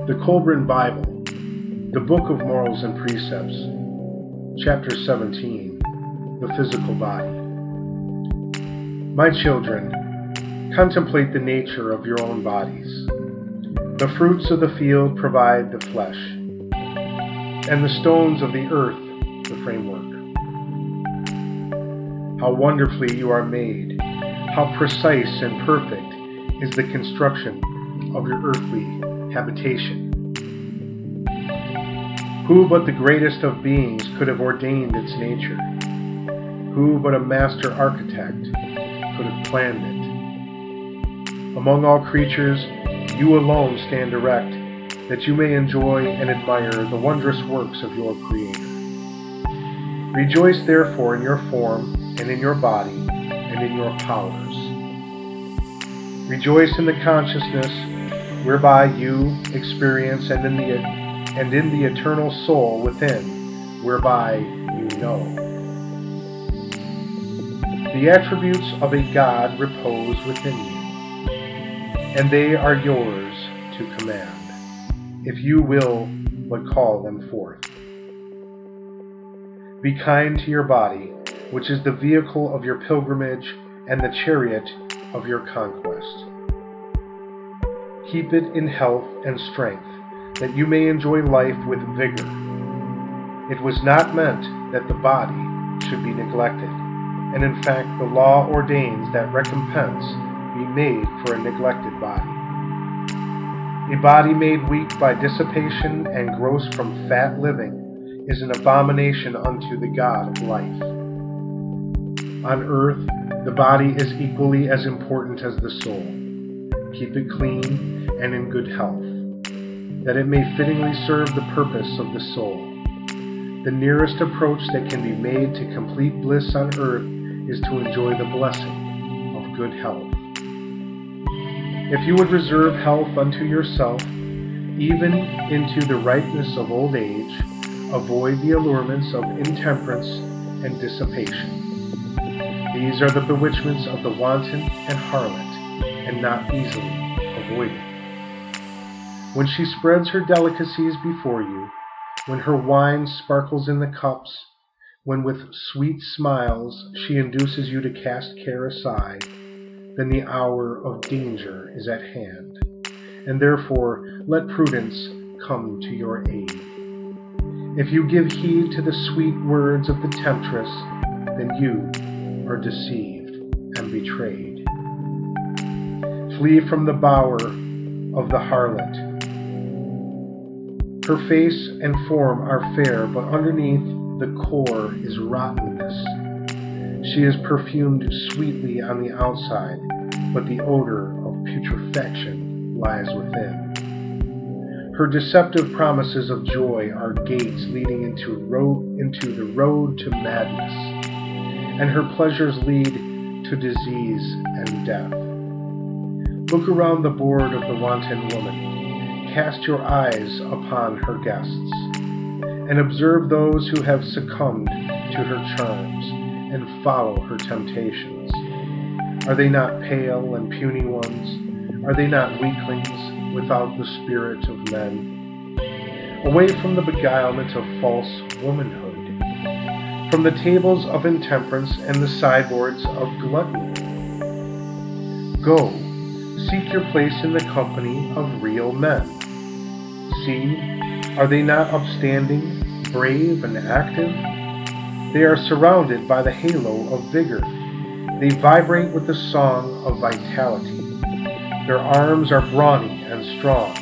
The Kolbrin Bible, the Book of Morals and Precepts, Chapter 17, the Physical Body. My children, contemplate the nature of your own bodies. The fruits of the field provide the flesh, and the stones of the earth the framework. How wonderfully you are made, how precise and perfect is the construction of your earthly habitation. Who but the greatest of beings could have ordained its nature? Who but a master architect could have planned it? Among all creatures, you alone stand erect, that you may enjoy and admire the wondrous works of your Creator. Rejoice therefore in your form, and in your body, and in your powers. Rejoice in the consciousness whereby you experience, and in the eternal soul within, whereby you know. The attributes of a God repose within you, and they are yours to command, if you will but call them forth. Be kind to your body, which is the vehicle of your pilgrimage and the chariot of your conquest. Keep it in health and strength, that you may enjoy life with vigor. It was not meant that the body should be neglected, and in fact the law ordains that recompense be made for a neglected body. A body made weak by dissipation and gross from fat living is an abomination unto the God of life. On earth, the body is equally as important as the soul. Keep it clean and in good health, that it may fittingly serve the purpose of the soul. The nearest approach that can be made to complete bliss on earth is to enjoy the blessing of good health. If you would reserve health unto yourself, even into the ripeness of old age, avoid the allurements of intemperance and dissipation. These are the bewitchments of the wanton and harlot, and not easily avoided. When she spreads her delicacies before you, when her wine sparkles in the cups, when with sweet smiles she induces you to cast care aside, then the hour of danger is at hand, and therefore let prudence come to your aid. If you give heed to the sweet words of the temptress, then you are deceived and betrayed. Flee from the bower of the harlot. Her face and form are fair, but underneath the core is rottenness. She is perfumed sweetly on the outside, but the odor of putrefaction lies within. Her deceptive promises of joy are gates leading into the road to madness, and her pleasures lead to disease and death. Look around the board of the wanton woman. Cast your eyes upon her guests, and observe those who have succumbed to her charms and follow her temptations. Are they not pale and puny ones? Are they not weaklings without the spirit of men? Away from the beguilement of false womanhood, from the tables of intemperance and the sideboards of gluttony. Go, seek your place in the company of real men. See, are they not upstanding, brave, and active? They are surrounded by the halo of vigor. They vibrate with the song of vitality. Their arms are brawny and strong.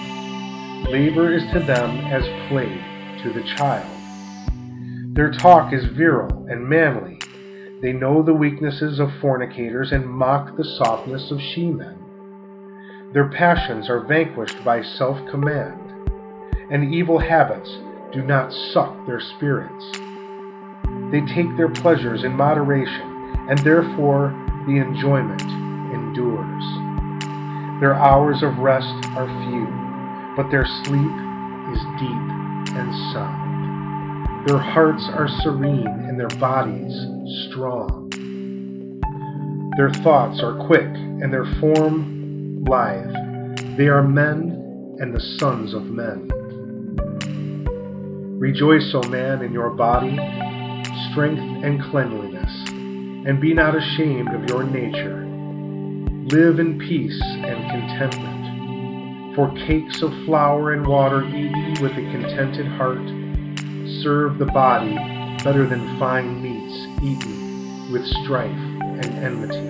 Labor is to them as play to the child. Their talk is virile and manly. They know the weaknesses of fornicators and mock the softness of she-men. Their passions are vanquished by self-command, and evil habits do not suck their spirits. They take their pleasures in moderation, and therefore the enjoyment endures. Their hours of rest are few, but their sleep is deep and sound. Their hearts are serene and their bodies strong. Their thoughts are quick and their form lithe. They are men and the sons of men. Rejoice, O man, in your body, strength and cleanliness, and be not ashamed of your nature. Live in peace and contentment. For cakes of flour and water eaten with a contented heart serve the body better than fine meats eaten with strife and enmity.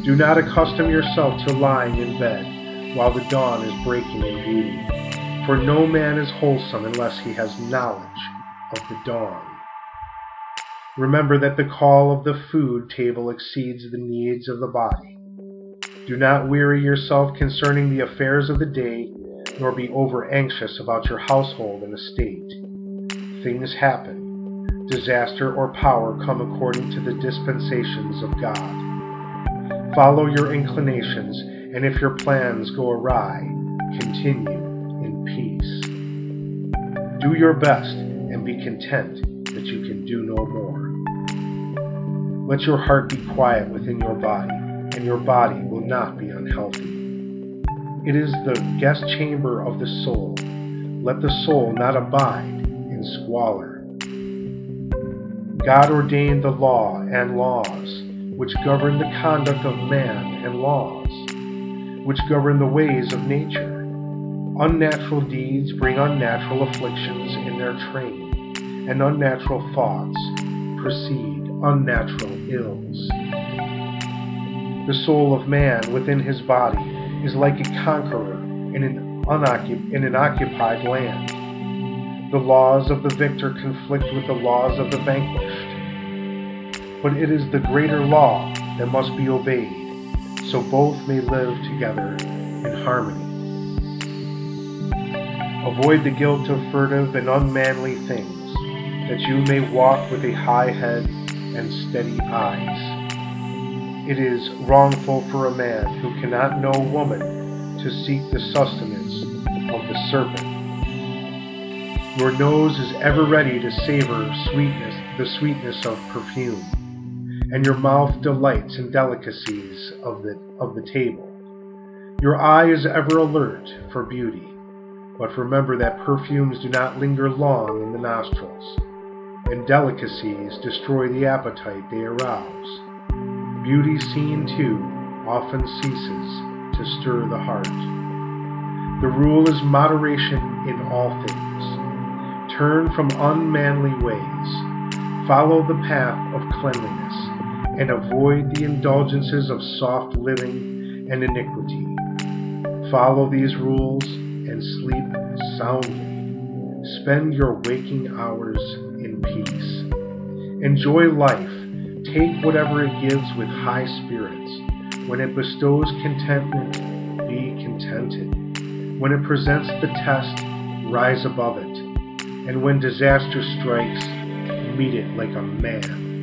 Do not accustom yourself to lying in bed while the dawn is breaking in beauty, for no man is wholesome unless he has knowledge of the dawn. Remember that the call of the food table exceeds the needs of the body. Do not weary yourself concerning the affairs of the day, nor be over-anxious about your household and estate. Things happen. Disaster or power come according to the dispensations of God. Follow your inclinations, and if your plans go awry, continue in peace. Do your best and be content that you can do no more. Let your heart be quiet within your body, and your body will not be unhealthy. It is the guest chamber of the soul. Let the soul not abide in squalor. God ordained the law and laws, which govern the conduct of man, and laws, which govern the ways of nature. Unnatural deeds bring unnatural afflictions in their train, and unnatural thoughts precede unnatural ills. The soul of man within his body is like a conqueror in an occupied land. The laws of the victor conflict with the laws of the vanquished. But it is the greater law that must be obeyed, so both may live together in harmony. Avoid the guilt of furtive and unmanly things, that you may walk with a high head and steady eyes. It is wrongful for a man who cannot know woman to seek the sustenance of the serpent. Your nose is ever ready to savor the sweetness of perfume, and your mouth delights in delicacies of the table. Your eye is ever alert for beauty, but remember that perfumes do not linger long in the nostrils, and delicacies destroy the appetite they arouse. Beauty seen too often ceases to stir the heart. The rule is moderation in all things. Turn from unmanly ways. Follow the path of cleanliness, and avoid the indulgences of soft living and iniquity. Follow these rules and sleep soundly. Spend your waking hours in peace. Enjoy life. Take whatever it gives with high spirits. When it bestows contentment, be contented. When it presents the test, rise above it. And when disaster strikes, meet it like a man.